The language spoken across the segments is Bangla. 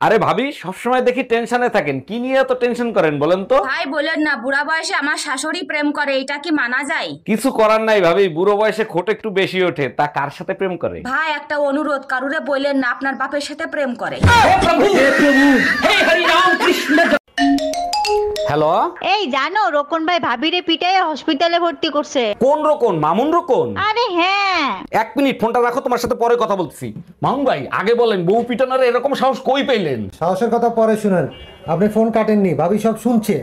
আরে ভাবি, সবসময় দেখি টেনশনে থাকেন, কি নিয়ে এত টেনশন করেন বলেন তো? ভাই বলেন না, বুড়া বয়সে আমার শাশুড়ি প্রেম করে, এটা কি মানা যায়? কিছু করার নাই ভাবি, বুড়ো বয়সে খোট একটু বেশি ওঠে। তা কার সাথে প্রেম করে? ভাই একটা অনুরোধ, কারুরে বললেন না আপনার বাপের সাথে প্রেম করে। হ্যালো, এই জানো রোকন ভাই ভাবিরে পিটাই হসপিটালে ভর্তি করছে। কোন রকম? মামুন রকম? আরে হ্যাঁ। এক মিনিট ফোনটা রাখো, তোমার সাথে পরে কথা বলছি। মামুন ভাই আগে বলেন, বউ পিটানোর এরকম সাহস কই পেলেন? সাহসের কথা পরে শুনেন, আপনি ফোন কাটেননি, ভাবি সব শুনছে।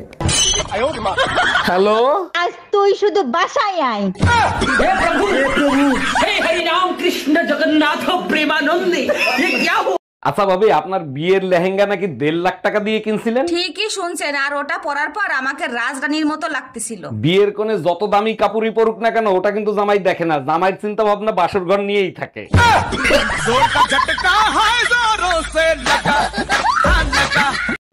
হ্যালো, আজ তুই শুধু বাসায় আয়। আচ্ছা ভাবি, আপনার বিয়ের লেহেঙ্গা নাকি 1.5 লাখ টাকা দিয়ে কিনছিলেন? ঠিকই শুনছেন, আর ওটা পরার পর আমাকে রাজরানীর মতো লাগতেছিল। বিয়ের কোণে যত দামি কাপড়ই পরুক না কেন, ওটা কিন্তু জামাই দেখে না। জামাইয়ের চিন্তা ভাবনা বাসর ঘর নিয়েই থাকে।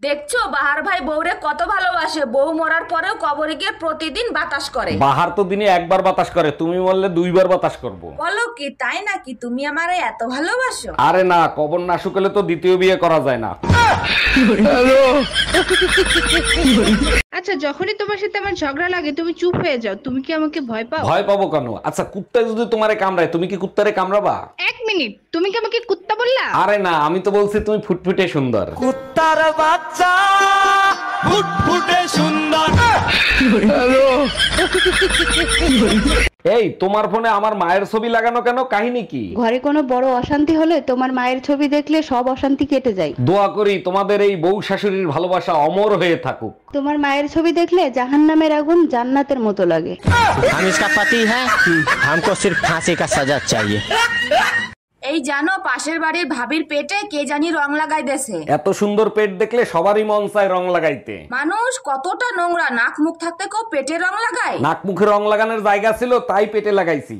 দেখছো বাহার ভাই বউরে কত ভালোবাসে, বউ মরার পরেও কবরে গিয়ে প্রতিদিন বাতাস করে। বাহার তো দিনে একবার বাতাস করে, তুমি বললে 2বার বাতাস করব। বলো কি, তাই নাকি? তুমি আমারে এত ভালোবাসো? আরে না, কবর না শুকালে তো দ্বিতীয় বিয়ে করা যায় না। আচ্ছা, যখনই তোমার সাথে আমার ঝগড়া লাগে তুমি চুপ হয়ে যাও, তুমি কি আমাকে ভয় পাও? ভয় পাবো কেন? আচ্ছা, কুত্তায় যদি তোমারে কামড়ায়, তুমি কি কুত্তারে কামড়াবা? এক মিনিট, তুমি কি আমাকে কুত্তা বললা? আরে না, আমি তো বলছি তুমি ফুটফুটে সুন্দর। কুত্তার বাচ্চা ফুটফুটে সুন্দর। এই তোমার ফোনে আমার মায়ের ছবি লাগানো কেন? কাহিনী কি? ঘরে কোনো বড় অশান্তি হলে তোমার মায়ের ছবি দেখলে সব অশান্তি কেটে যায়। দোয়া করি তোমাদের এই বউ শাশুড়ির ভালোবাসা অমর হয়ে থাকুক। তোমার মায়ের ছবি দেখলে জাহান্নামের আগুন জান্নাতের মতো লাগে। हम इसका पति है, हमको सिर्फ फांसी का सजा चाहिए। এই জানো পাশের বাড়ির ভাবির পেটে কে জানি রং লাগাই দেছে। এত সুন্দর পেট দেখলে সবারই মন চায় রং লাগাইতে। মানুষ কতটা নোংরা, নাক মুখ থাকতে কেউ পেটে রং লাগায়? নাক মুখে রং লাগানোর জায়গা ছিল তাই পেটে লাগাইছি।